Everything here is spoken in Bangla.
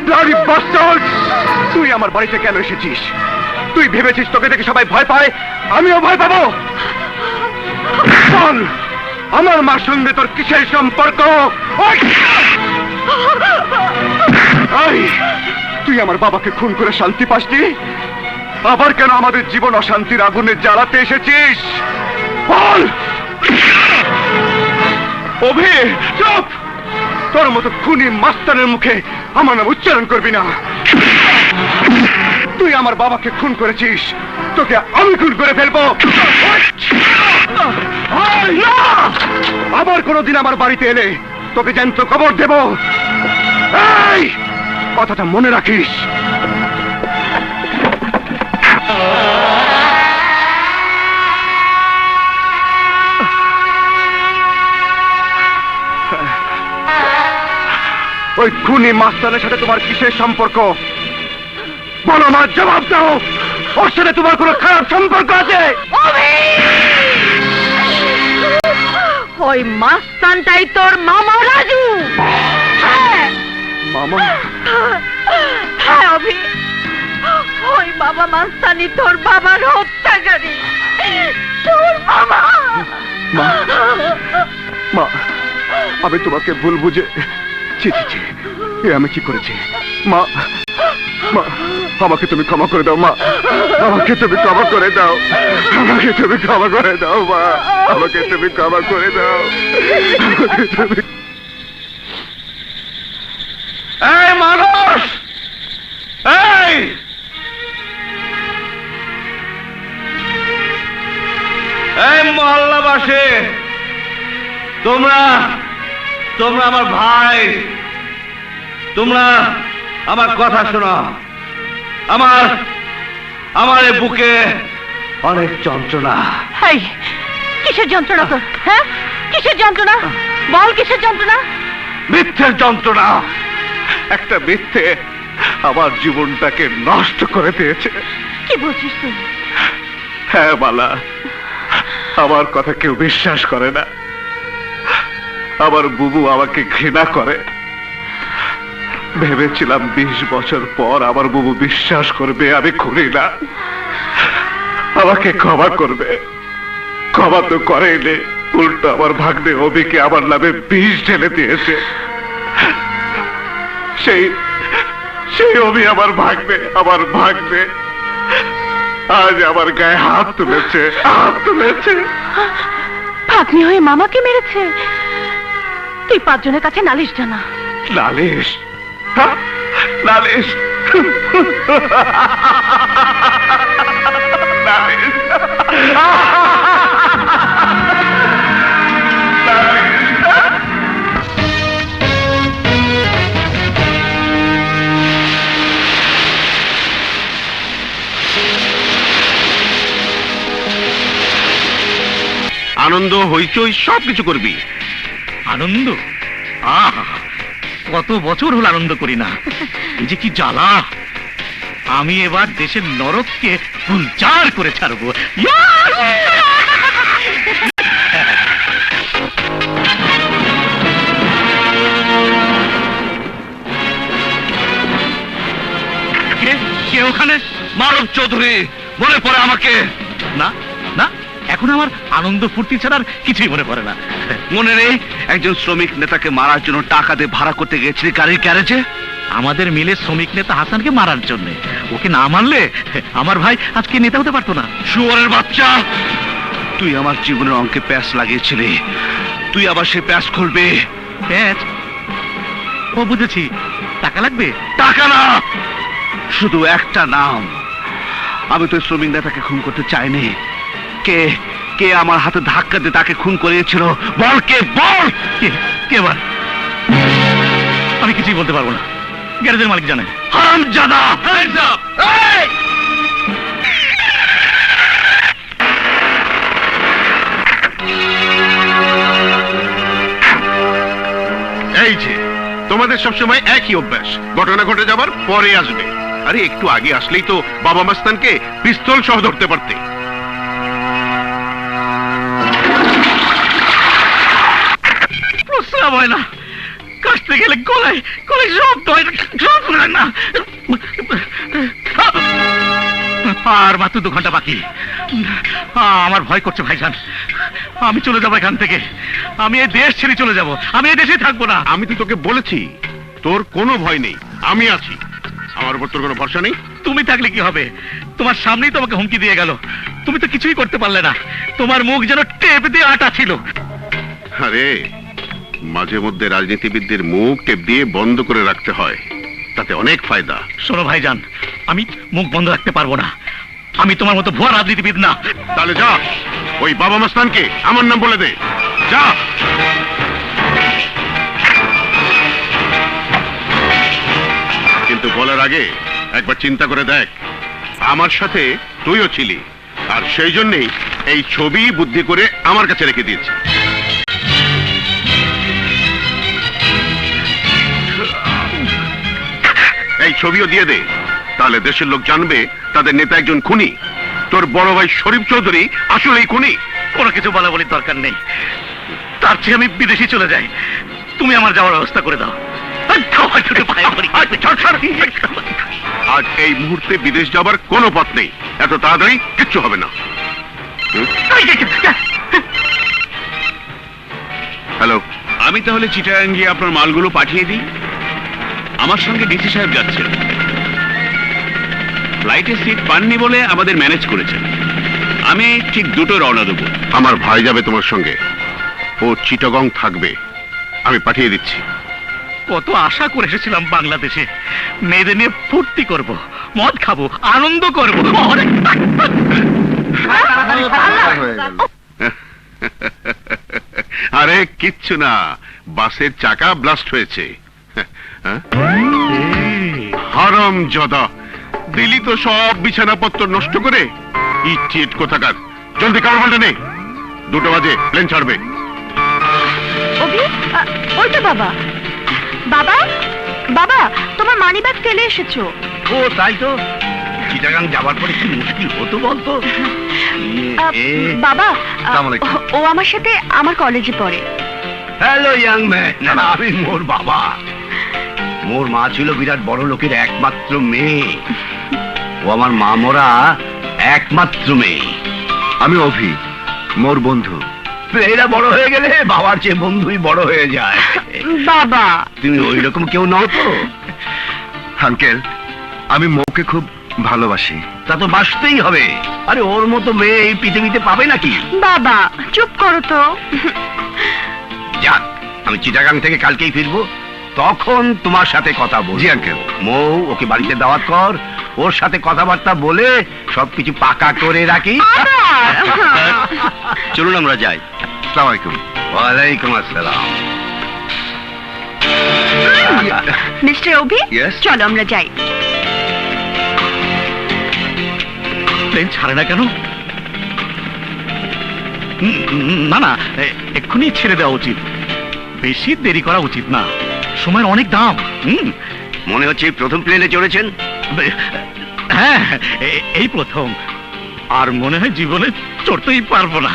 Bloody bastard! তুই আমার বাড়িতে কেন এসেছিস? তুই ভেবেছিস তোকে দেখে সবাই ভয় পায়, আমিও ভয় পাবো? বল, আমার মার সঙ্গে তোর কিসের সম্পর্ক? তুই আমার বাবাকে খুন করে শান্তি পাসনি, আবার কেন আমাদের জীবন অশান্তির আগুনে জ্বালাতে এসেছিস? বল! অভি, চুপ! তোর মতো খুনি মাস্তানের মুখে আমার নাম উচ্চারণ করবি না। তুই আমার বাবাকে খুন করেছিস, তোকে আমি খুন করে ফেলবো। আবার কোনোদিন আমার বাড়িতে এলে তোকে জ্যান্ত কবর দেব। এই কথাটা মনে রাখিস। ওই খুনি মাস্তানের সাথে তোমার কিসের সম্পর্ক? বলো, আমার জবাব দাও। ওর সাথে তোমার কোনো খারাপ সম্পর্ক আছে? ওই মাস্তানটাই তোর মামা রাজু। মামা? হ্যাঁ অভি, ওই বাবা মাস্তানি তোর বাবার হত্যাকারী, তোর মামা। মা, মা, আমি তোমাকে ভুল বুঝে, ছি ছি ছি, এ আমি কি করেছি? মা, মা, আমাকে তুমি ক্ষমা করে দাও। মা, আমাকে তুমি ক্ষমা করে দাও। আমাকে তুমি ক্ষমা করে দাও। মা, আমাকে তুমি ক্ষমা করে দাও। আমাকে তুমি... এই মানুষ, এই মহল্লাবাসী, তোমরা তোমরা আমার ভাই, তোমরা আমার কথা শোনো। আমার এই বুকে অনেক যন্ত্রণা। হাই, কিসের যন্ত্রণা তোর? হ্যাঁ, কিসের যন্ত্রণা? বল, কিসের যন্ত্রণা? মিথ্যের যন্ত্রণা। একটা মিথ্যে আমার জীবনটাকে নষ্ট করে দিয়েছে। কি বলছিস তুই? হ্যাঁ বালা, আমার কথা কেউ বিশ্বাস করে না। আমার বুবু আমাকে ঘৃণা করে। ভেবেছিলাম 20 বছর পর আমার বুবু বিশ্বাস করবে আমি খুনি না, আমাকে ক্ষমা করবে। ক্ষমা তো করেনি, উল্টো আমার ভাগ্নে অভিকে আমার নামে বিষ ঢেলে দিয়েছে। সেই অভি আমার ভাগ্নে আজ আমার গায়ে হাত তুলেছে। ভাগ্নি হয়ে মামাকে মেরেছে? তুই 5 জনের কাছে নালিশ জানা। নালিশ? নালিশ? নালিশ? আনন্দ হইচই সবকিছু করবি। আনন্দ? কত বছর হল আনন্দ করি না। এই যে কি জ্বালা! আমি এবার দেশের নরককে গুলজার করে ছাড়বো। কে ওখানে? মানব চৌধুরী, মনে পড়ে আমাকে? না না, এখন আমার আনন্দ ফুর্তি ছাড়ার কিছুই মনে পড়ে না। মনে নেই একজন শ্রমিক নেতাকে মারার জন্য টাকা দিয়ে ভাড়া করতে গেছিলি গাড়ির গ্যারেজে? আমাদের মিলে শ্রমিক নেতা হাসানকে মারার জন্য। ওকে না মারলে আমার ভাই আজকে নেতা হতে পারতো না। শুয়োরের বাচ্চা, তুই আমার জীবনের অঙ্কে প্যাঁচ লাগিয়েছিলি, তুই আবার সে প্যাঁচ খুলবি? প্যাঁচ? ও বুঝেছি, টাকা লাগবে। টাকা না, শুধু একটা নাম। আমি তো শ্রমিক নেতাকে খুন করতে চাইনি। কে কে আমার হাতে ধাক্কা দিয়ে তাকে খুন করিয়েছিল? বল, কে? বল! কে বল? আমি কিছুই বলতে পারবো না, গ্যারেজের মালিক জানে। হারামজাদা! এই যে তোমাদের সবসময় একই অভ্যাস, ঘটনা ঘটে যাবার পরে আসবে। আরে একটু আগে আসলেই তো বাবা মাস্তানকে পিস্তল সহ ধরতে পারতে। প্রস্রাব হয় না, কাশতে উঠতে গেলে গলায় গলায় শব্দ হয় না। আর মাত্র 2 ঘন্টা বাকি। আমার ভয় করছে ভাইজান, আমি চলে যাবো এখান থেকে। আমি এই দেশ ছেড়ে চলে যাব, আমি এই দেশে থাকবো না। আমি তো তোকে বলেছি তোর কোনো ভয় নেই, আমি আছি। আমার উপর তোর কোনো ভরসা নেই? তুমি থাকলে কি হবে? তোমার সামনেই তোমাকে হুমকি দিয়ে গেল, তুমি তো কিছুই করতে পারলে না। তোমার মুখ যেন টেপ দিয়ে আটা ছিল। আরে মাঝে মধ্যে রাজনীতিবিদদের মুখ টেপ দিয়ে বন্ধ করে রাখতে হয়, তাতে অনেক ফায়দা। শোনো ভাইজান, আমি মুখ বন্ধ রাখতে পারবো না। আমি তোমার মতো ভুয়া রাজনীতিবিদ না। তাহলে যা, ওই বাবা মাস্তানকে আমার নাম বলে দে, যা। কিন্তু বলার আগে একবার চিন্তা করে দেখ, আমার সাথে তুইও ছিলি, আর সেই জন্যই এই ছবি বুদ্ধি করে আমার কাছে রেখে দিয়েছি। এই ছবিও দিয়ে দে, তাহলে দেশের লোক জানবে তাদের নেতা একজন খুনি। তোর বড় ভাই শরীফ চৌধুরী আসলেই খুনি। কোনো কিছু বলা বলির দরকার নেই, তার চেয়ে আমি বিদেশে চলে যাই। তুমি আমার যাওয়ার ব্যবস্থা করে দাও। আজ এই মুহূর্তে বিদেশ যাবার কোনো পথ নেই, এত তাড়াতাড়ি কিচ্ছু হবে না। হ্যালো, আমি তাহলে চিটাগাং গিয়ে আপনার মালগুলো পাঠিয়ে দিই। আমার সঙ্গে ডিসি সাহেব যাচ্ছেন। ফ্লাইটে সিট পাননি বলে আমাদের ম্যানেজ করেছেন। আমি ঠিক 2টো রওনা দেবো। আমার ভাই যাবে তোমার সঙ্গে, ও চিটাগং থাকবে, আমি পাঠিয়ে দিচ্ছি। কত আশা করে এসেছিলাম বাংলাদেশে, মেয়েদের নিয়ে ফুর্তি করব, মদ খাবো, আনন্দ করব। আরে কিচ্ছু না, বাসের চাকা ব্লাস্ট হয়েছে। হারাম জাদা, দিলি তো সব বিছানাপত্র নষ্ট করে। ইডিয়েট কোথাকার, জলদি কার পাল্টা নে, 2টো বাজে প্লেন ছাড়বে। অভি, ওই তো বাবা। বাবা, বাবা, তোমার মানিব্যাগ ফেলে এসেছো। ও তাই তো, চিটাগাং যাবার পরে কি মুশকিল হতো বলতো। বাবা, আসসালামু আলাইকুম। ও আমার সাথে আমার কলেজে পড়ে। হ্যালো ইয়াং ম্যান, আমি মোর বাবা। মোর মা ছিল বিরাট বড় লোকের একমাত্র মেয়ে। ও আমার মা মরা একমাত্র মেয়ে। আমি অভি, মোর বন্ধু। মেয়েরা বড় হয়ে গেলে বাবার চেয়ে বন্ধুই বড় হয়ে যায়। বাবা, তুমি ওই রকম কেউ নও তো? আঙ্কেল, আমি মৌকে খুব ভালোবাসি। তা তো বাসতেই হবে। আরে ওর মতো মেয়ে এই পৃথিবীতে পাবে নাকি? বাবা চুপ করো তো। যাক, আমি চিটাগাং থেকে কালকেই ফিরবো, তখন তোমার সাথে কথা বলবো। জি আঙ্কেল। মৌ, ওকে বাড়িতে দাওয়াত কর, ওর সাথে কথাবার্তা বলে সবকিছু পাকা করে রাখি। চলুন আমরা যাই। আসসালামু আলাইকুম। ওয়ালাইকুম আসসালাম। মিস্টার অভি, Yes? চলো আমরা যাই। প্লেন ছাড়ে না কেন? না না, এক্ষুনি ছেড়ে দেওয়া উচিত, বেশি দেরি করা উচিত না। সময়ের অনেক দাম। মনে হচ্ছে প্রথম প্লেনে চড়েছেন। হ্যাঁ, এই প্রথম, আর মনে হয় জীবনে চড়তেই পারবো না।